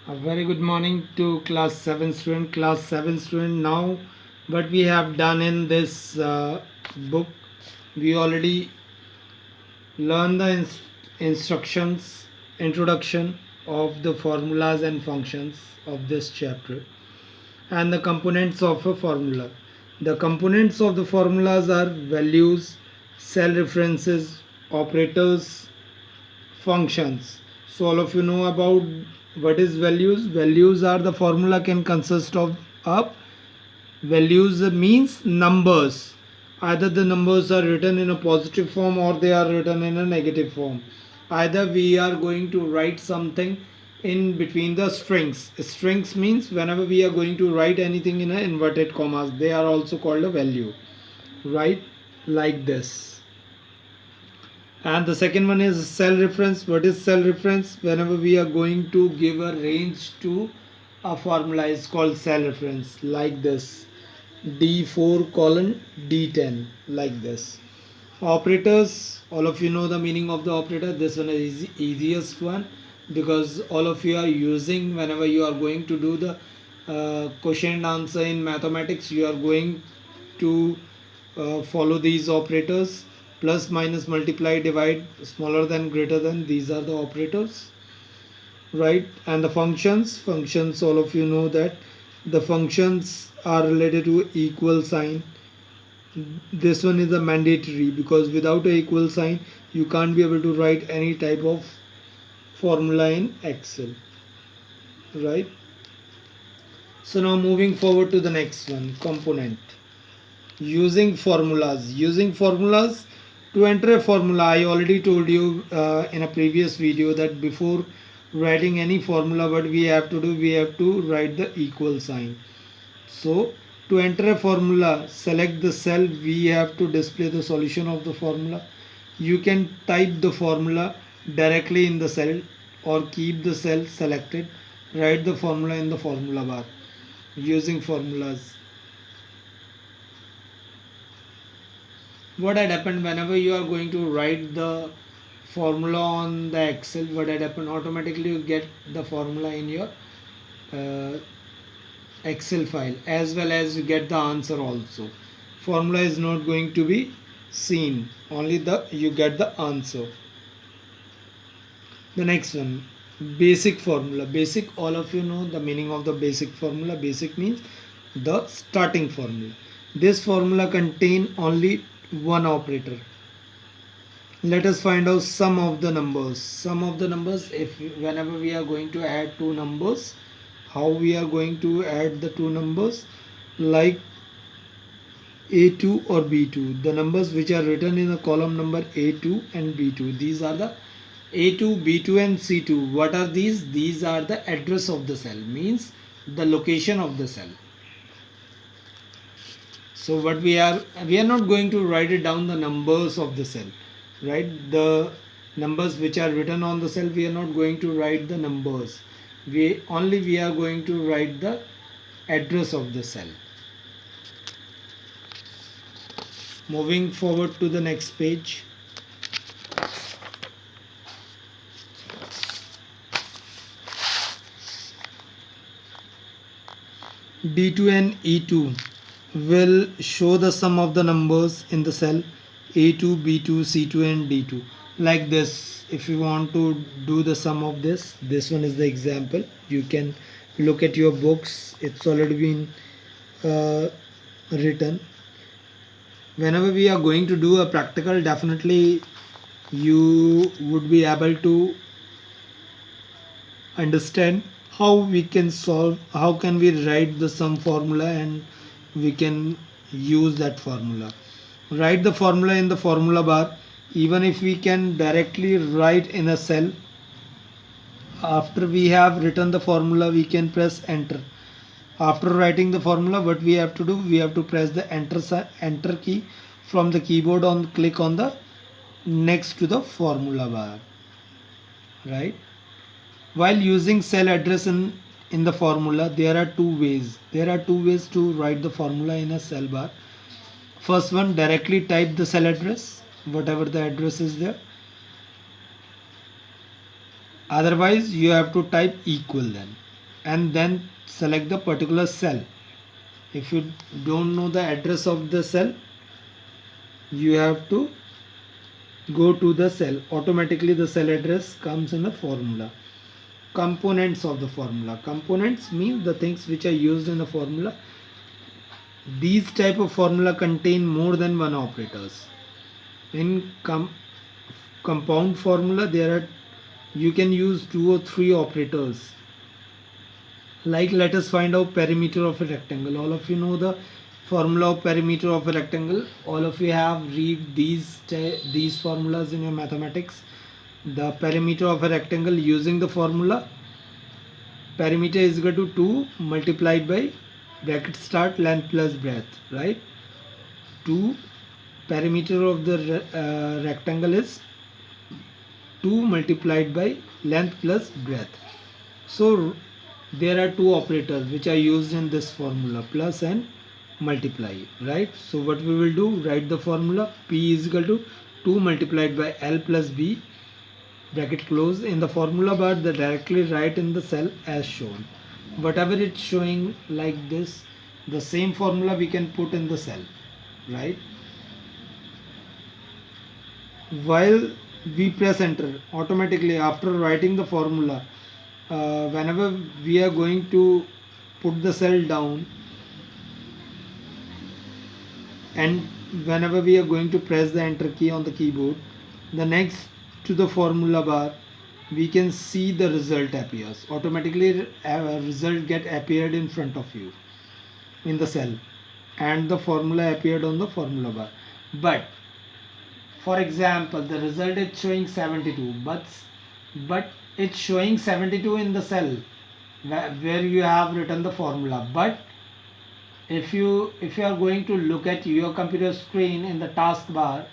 A very good morning to class 7 student. Class 7 student, now what we have done in this book, we already learned the instructions, introduction of the formulas and functions of this chapter and the components of a formula. The components of the formulas are values, cell references, operators, functions. So all of you know about what is values. Values are the formula can consist of up. Values means numbers. Either the numbers are written in a positive form or they are written in a negative form. Either we are going to write something in between the strings. Strings means whenever we are going to write anything in a inverted commas, they are also called a value. Right, like this. And the second one is cell reference. What is cell reference? Whenever we are going to give a range to a formula is called cell reference, like this. D4 colon D10, like this. Operators, all of you know the meaning of the operator. This one is easiest one because all of you are using whenever you are going to do the question and answer in mathematics, you are going to follow these operators. Plus, minus, multiply, divide, smaller than, greater than, these are the operators, right? And the functions, all of you know that the functions are related to equal sign. This one is a mandatory because without a equal sign you can't be able to write any type of formula in Excel, right? So now moving forward to the next one, component. Using formulas to enter a formula. I already told you in a previous video that before writing any formula, what we have to do, we have to write the equal sign. So to enter a formula, select the cell. We have to display the solution of the formula. You can type the formula directly in the cell or keep the cell selected. Write the formula in the formula bar. Using formulas, what had happened whenever you are going to write the formula on the Excel, what had happened, automatically you get the formula in your uh, Excel file, as well as you get the answer also. Formula is not going to be seen, only the you get the answer. The next one, basic formula. Basic, all of you know the meaning of the basic formula. Basic means the starting formula. This formula contain only one operator. Let us find out sum of the numbers. Sum of the numbers, if whenever we are going to add two numbers, how we are going to add the two numbers, like A2 or B2, the numbers which are written in the column number A2 and B2, these are the A2, B2 and C2. What are these? These are the address of the cell, means the location of the cell. So what we are not going to write it down the numbers of the cell, right? The numbers which are written on the cell, we are not going to write the numbers. We are going to write the address of the cell. Moving forward to the next page. D2 and E2 will show the sum of the numbers in the cell A2, B2, C2 and D2, like this. If you want to do the sum of this one is the example. You can look at your books, it's already been written. Whenever we are going to do a practical, definitely you would be able to understand how we can solve, how can we write the sum formula, and we can use that formula. Write the formula in the formula bar. Even if we can directly write in a cell, after we have written the formula we can press enter. After writing the formula, what we have to do, we have to press the enter key from the keyboard, on click on the next to the formula bar, right? While using cell address in the formula, there are two ways. There are two ways to write the formula in a cell bar. First one, directly type the cell address, whatever the address is there. Otherwise, you have to type equal then. and then select the particular cell. If you don't know the address of the cell, you have to go to the cell. Automatically the cell address comes in the formula. Components of the formula. Components means the things which are used in the formula. These type of formula contain more than one operators. In compound formula, there are, you can use 2 or 3 operators. Like, let us find out perimeter of a rectangle. All of you know the formula of perimeter of a rectangle. All of you have read these formulas in your mathematics. The perimeter of a rectangle, using the formula, perimeter is equal to 2 multiplied by bracket start length plus breadth, right? 2, perimeter of the rectangle is 2 multiplied by length plus breadth. So there are 2 operators which are used in this formula, plus and multiply, right? So what we will do, write the formula. P is equal to 2 multiplied by L plus B, bracket close. In the formula bar, they directly write in the cell as shown. Whatever it's showing like this, the same formula we can put in the cell, right? While we press enter, automatically after writing the formula, whenever we are going to put the cell down, and whenever we are going to press the enter key on the keyboard, the next to the formula bar, we can see the result appears automatically. Result get appeared in front of you in the cell, and the formula appeared on the formula bar. But for example, the result is showing 72, but it's showing 72 in the cell where you have written the formula. But if you are going to look at your computer screen in the taskbar,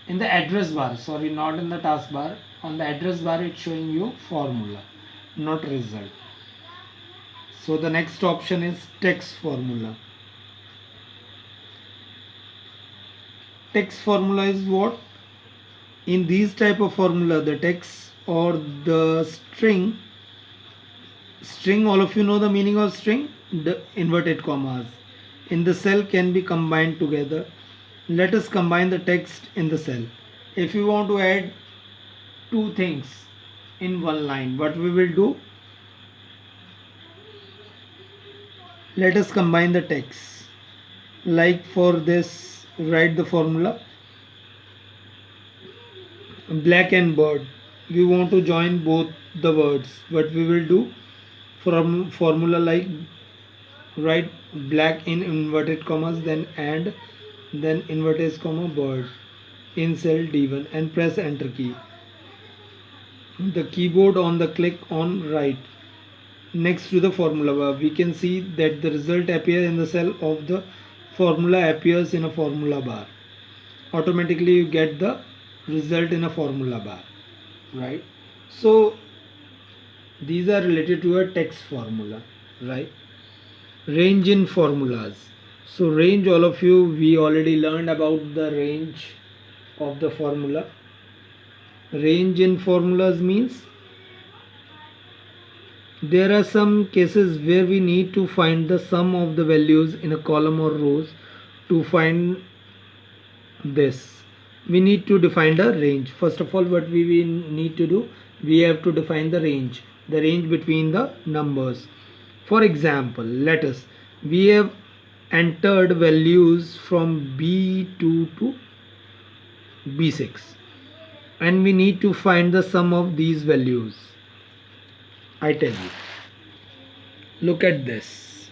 in the address bar, sorry, not in the taskbar, on the address bar it's showing you formula, not result. So the next option is text formula. Text formula is what? In these type of formula, the text or the string, all of you know the meaning of string, the inverted commas in the cell can be combined together. Let us combine the text in the cell. If you want to add 2 things in one line, what we will do, let us combine the text. Like for this, write the formula black and bird. We want to join both the words. What we will do, from formula like, write black in inverted commas, then and, then inverted comma bird in cell D1 and press enter key. The keyboard on the click on right next to the formula bar, we can see that the result appears in the cell of the formula appears in a formula bar. Automatically you get the result in a formula bar, right? So these are related to a text formula, right? Range in formulas. So range, all of you, we already learned about the range of the formula. Range in formulas means there are some cases where we need to find the sum of the values in a column or rows. To find this, we need to define the range. First of all, what we need to do, we have to define the range between the numbers. For example, let us, we have entered values from B2 to B6, and we need to find the sum of these values. I tell you, look at this,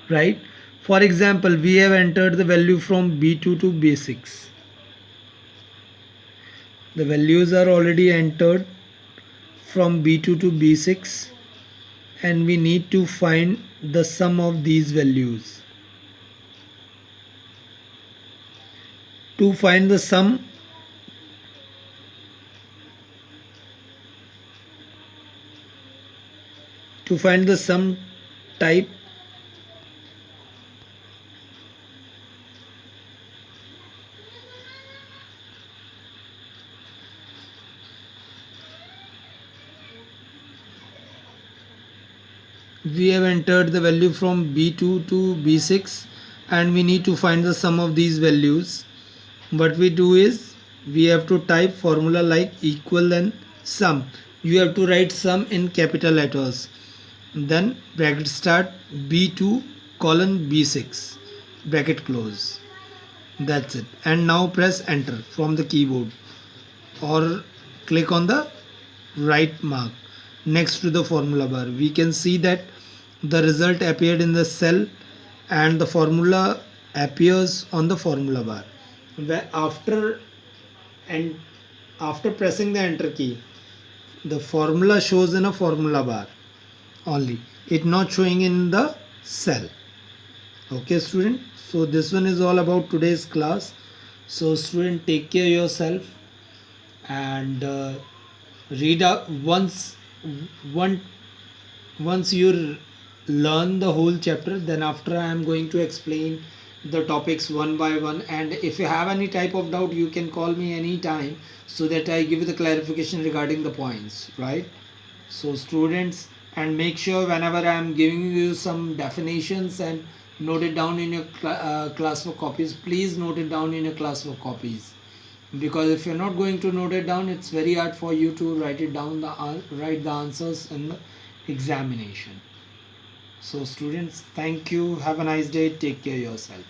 right? For example, we have entered the value from B2 to B6. The values are already entered from B2 to B6, and we need to find the sum of these values. To find the sum, type, We have entered the value from B2 to B6 and we need to find the sum of these values. What we do is we have to type formula like equal and sum. You have to write sum in capital letters. Then bracket start B2 colon B6 bracket close. That's it. And now press enter from the keyboard or click on the right mark next to the formula bar. We can see that the result appeared in the cell and the formula appears on the formula bar. After and after pressing the enter key, the formula shows in a formula bar only. It not showing in the cell. Okay, student. So this one is all about today's class. So student, take care yourself and read out one once you learn the whole chapter, then after I am going to explain the topics one by one, and if you have any type of doubt you can call me anytime so that I give you the clarification regarding the points, right? So students, and make sure whenever I am giving you some definitions and note it down in your class for copies, please note it down in your class for copies, because if you're not going to note it down, it's very hard for you to write it down, write the answers in the examination. So students, thank you, have a nice day, take care yourself.